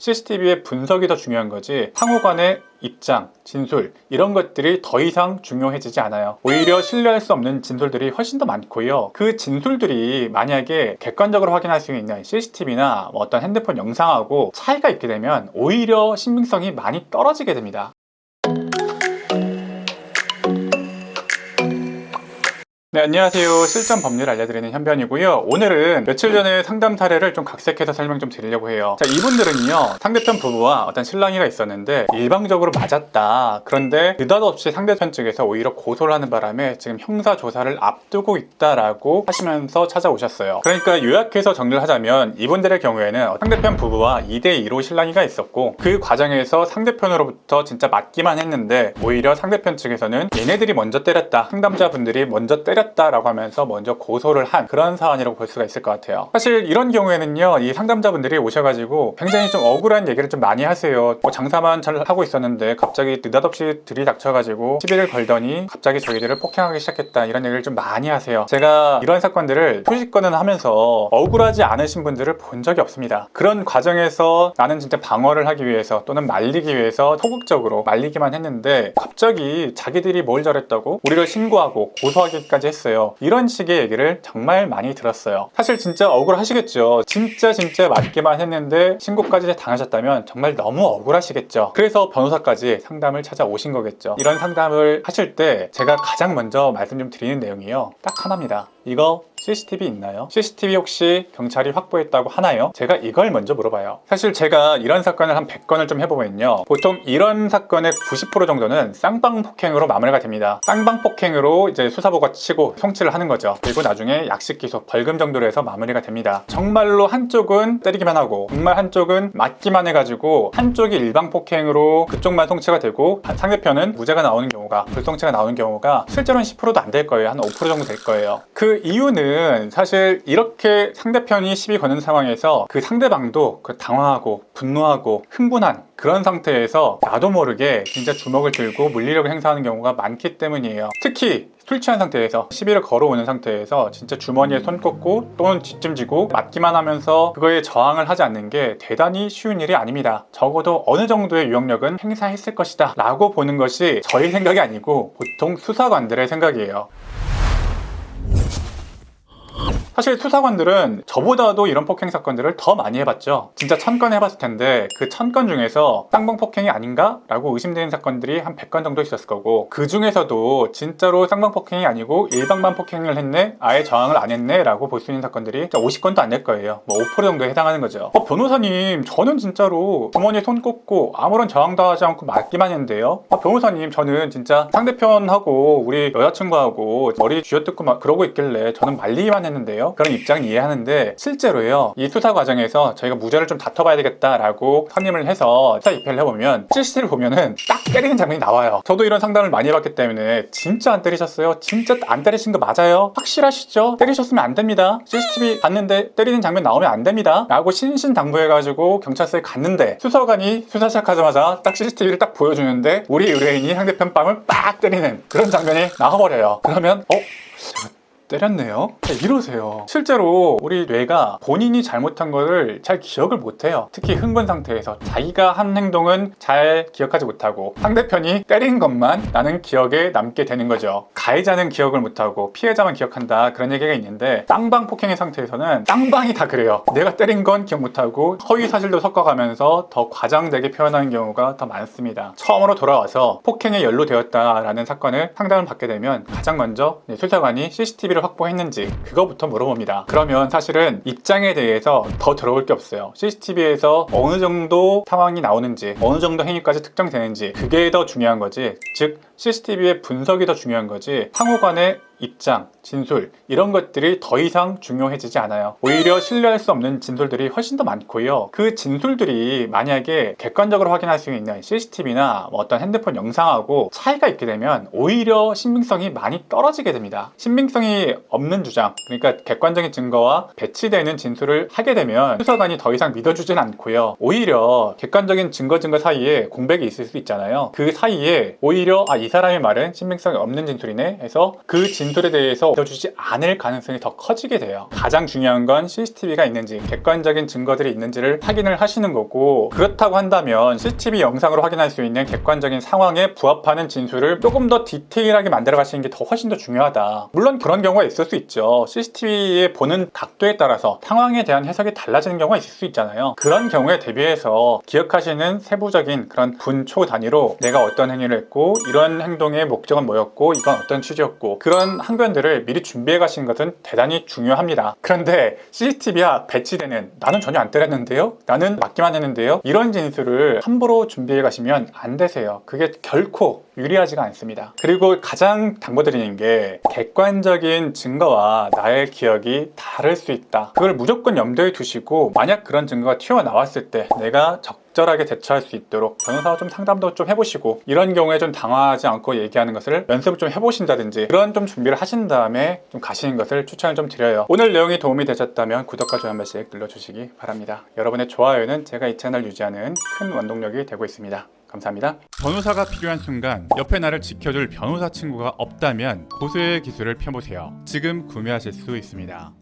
CCTV의 분석이 더 중요한 거지 상호 간의 입장, 진술 이런 것들이 더 이상 중요해지지 않아요. 오히려 신뢰할 수 없는 진술들이 훨씬 더 많고요. 그 진술들이 만약에 객관적으로 확인할 수 있는 CCTV나 어떤 핸드폰 영상하고 차이가 있게 되면 오히려 신빙성이 많이 떨어지게 됩니다. 네, 안녕하세요. 실전 법률 알려드리는 현변이고요. 오늘은 며칠 전에 상담 사례를 좀 각색해서 설명 좀 드리려고 해요. 자, 이분들은요, 상대편 부부와 어떤 신랑이가 있었는데 일방적으로 맞았다. 그런데 느닷없이 상대편 측에서 오히려 고소를 하는 바람에 지금 형사 조사를 앞두고 있다라고 하시면서 찾아오셨어요. 그러니까 요약해서 정리를 하자면 이분들의 경우에는 상대편 부부와 2대2로 신랑이가 있었고 그 과정에서 상대편으로부터 진짜 맞기만 했는데 오히려 상대편 측에서는 얘네들이 먼저 때렸다. 상담자분들이 먼저 때렸다라고 하면서 먼저 고소를 한 그런 사안이라고 볼 수가 있을 것 같아요. 사실 이런 경우에는요, 이 상담자분들이 오셔가지고 굉장히 좀 억울한 얘기를 좀 많이 하세요. 뭐 장사만 잘 하고 있었는데 갑자기 느닷없이 들이닥쳐가지고 시비를 걸더니 갑자기 저희들을 폭행하기 시작했다, 이런 얘기를 좀 많이 하세요. 제가 이런 사건들을 수십 건은 하면서 억울하지 않으신 분들을 본 적이 없습니다. 그런 과정에서 나는 진짜 방어를 하기 위해서 또는 말리기 위해서 소극적으로 말리기만 했는데 갑자기 자기들이 뭘 잘했다고 우리를 신고하고 고소하기까지 했어요. 이런 식의 얘기를 정말 많이 들었어요. 사실 진짜 억울하시겠죠. 진짜 맞기만 했는데 신고까지 당하셨다면 정말 너무 억울하시겠죠. 그래서 변호사까지 상담을 찾아오신 거겠죠. 이런 상담을 하실 때 제가 가장 먼저 말씀 좀 드리는 내용이요, 딱 하나입니다. 이거 CCTV 있나요? CCTV 혹시 경찰이 확보했다고 하나요? 제가 이걸 먼저 물어봐요. 사실 제가 이런 사건을 한 100건을 좀 해보면요, 보통 이런 사건의 90% 정도는 쌍방폭행으로 마무리가 됩니다. 쌍방폭행으로 이제 수사보고 치고 송치를 하는 거죠. 그리고 나중에 약식 기소, 벌금 정도로 해서 마무리가 됩니다. 정말로 한쪽은 때리기만 하고 정말 한쪽은 맞기만 해가지고 한쪽이 일방폭행으로 그쪽만 송치가 되고 상대편은 무죄가 나오는 경우가, 불송치가 나오는 경우가 실제로는 10%도 안 될 거예요. 한 5% 정도 될 거예요. 그 이유는 사실 이렇게 상대편이 시비 거는 상황에서 그 상대방도 당황하고 분노하고 흥분한 그런 상태에서 나도 모르게 진짜 주먹을 들고 물리력을 행사하는 경우가 많기 때문이에요. 특히 술 취한 상태에서 시비를 걸어오는 상태에서 진짜 주머니에 손 꽂고 또는 뒷짐지고 맞기만 하면서 그거에 저항을 하지 않는 게 대단히 쉬운 일이 아닙니다. 적어도 어느 정도의 유형력은 행사했을 것이다 라고 보는 것이 저희 생각이 아니고 보통 수사관들의 생각이에요. 사실 수사관들은 저보다도 이런 폭행 사건들을 더 많이 해봤죠. 진짜 1000건 해봤을 텐데 그 1000건 중에서 쌍방폭행이 아닌가? 라고 의심되는 사건들이 한 100건 정도 있었을 거고, 그 중에서도 진짜로 쌍방폭행이 아니고 일방만 폭행을 했네? 아예 저항을 안 했네? 라고 볼 수 있는 사건들이 50건도 안 될 거예요. 뭐 5% 정도에 해당하는 거죠. 변호사님, 저는 진짜로 주머니에 손 꽂고 아무런 저항도 하지 않고 맞기만 했는데요. 변호사님, 저는 진짜 상대편하고 우리 여자친구하고 머리 쥐어뜯고 막 그러고 있길래 저는 말리기만 했는데요. 그런 입장은 이해하는데 실제로요, 이 수사 과정에서 저희가 무죄를 좀 다퉈봐야 되겠다라고 선임을 해서 수사 입회를 해보면 CCTV를 보면은 딱 때리는 장면이 나와요. 저도 이런 상담을 많이 해봤기 때문에 진짜 안 때리셨어요? 진짜 안 때리신 거 맞아요? 확실하시죠? 때리셨으면 안 됩니다. CCTV 봤는데 때리는 장면 나오면 안 됩니다 라고 신신당부해가지고 경찰서에 갔는데 수사관이 수사 시작하자마자 딱 CCTV를 딱 보여주는데 우리 의뢰인이 상대편 빵을 빡 때리는 그런 장면이 나와버려요. 그러면 때렸네요? 이러세요. 실제로 우리 뇌가 본인이 잘못한 거를 잘 기억을 못해요. 특히 흥분 상태에서 자기가 한 행동은 잘 기억하지 못하고 상대편이 때린 것만 나는 기억에 남게 되는 거죠. 가해자는 기억을 못하고 피해자만 기억한다, 그런 얘기가 있는데 쌍방 폭행의 상태에서는 쌍방이 다 그래요. 내가 때린 건 기억 못하고 허위 사실도 섞어가면서 더 과장되게 표현하는 경우가 더 많습니다. 처음으로 돌아와서 폭행에 연루되었다라는 사건을 상담을 받게 되면 가장 먼저 수사관이 CCTV를 확보했는지 그거부터 물어봅니다. 그러면 사실은 입장에 대해서 더 들어볼 게 없어요. CCTV에서 어느 정도 상황이 나오는지, 어느 정도 행위까지 특정되는지, 그게 더 중요한 거지. 즉 CCTV의 분석이 더 중요한 거지 상호 간의 입장, 진술 이런 것들이 더 이상 중요해지지 않아요. 오히려 신뢰할 수 없는 진술들이 훨씬 더 많고요. 그 진술들이 만약에 객관적으로 확인할 수 있는 CCTV나 어떤 핸드폰 영상하고 차이가 있게 되면 오히려 신빙성이 많이 떨어지게 됩니다. 신빙성이 없는 주장, 그러니까 객관적인 증거와 배치되는 진술을 하게 되면 수사관이 더 이상 믿어주진 않고요. 오히려 객관적인 증거 사이에 공백이 있을 수 있잖아요. 그 사이에 오히려 이 사람의 말은 신빙성이 없는 진술이네 해서 그 진술을 진술에 대해서 믿어주지 않을 가능성이 더 커지게 돼요. 가장 중요한 건 CCTV가 있는지, 객관적인 증거들이 있는지를 확인을 하시는 거고, 그렇다고 한다면 CCTV 영상으로 확인할 수 있는 객관적인 상황에 부합하는 진술을 조금 더 디테일하게 만들어 가시는 게 더 훨씬 더 중요하다. 물론 그런 경우가 있을 수 있죠. CCTV에 보는 각도에 따라서 상황에 대한 해석이 달라지는 경우가 있을 수 있잖아요. 그런 경우에 대비해서 기억하시는 세부적인 그런 분초 단위로 내가 어떤 행위를 했고, 이런 행동의 목적은 뭐였고, 이건 어떤 취지였고, 그런 항변들을 미리 준비해 가시는 것은 대단히 중요합니다. 그런데 CCTV가 배치되는, 나는 전혀 안 때렸는데요? 나는 맞기만 했는데요? 이런 진술을 함부로 준비해 가시면 안 되세요. 그게 결코 유리하지가 않습니다. 그리고 가장 당부드리는 게, 객관적인 증거와 나의 기억이 다를 수 있다. 그걸 무조건 염두에 두시고, 만약 그런 증거가 튀어나왔을 때 내가 적절하게 대처할 수 있도록 변호사와 좀 상담도 좀 해보시고, 이런 경우에 좀 당황하지 않고 얘기하는 것을 연습을 좀 해보신다든지, 그런 좀 준비를 하신 다음에 좀 가시는 것을 추천을 좀 드려요. 오늘 내용이 도움이 되셨다면 구독과 좋아요 한 번씩 눌러주시기 바랍니다. 여러분의 좋아요는 제가 이 채널 유지하는 큰 원동력이 되고 있습니다. 감사합니다. 변호사가 필요한 순간 옆에 나를 지켜줄 변호사 친구가 없다면 고수의 기술을 펴보세요. 지금 구매하실 수 있습니다.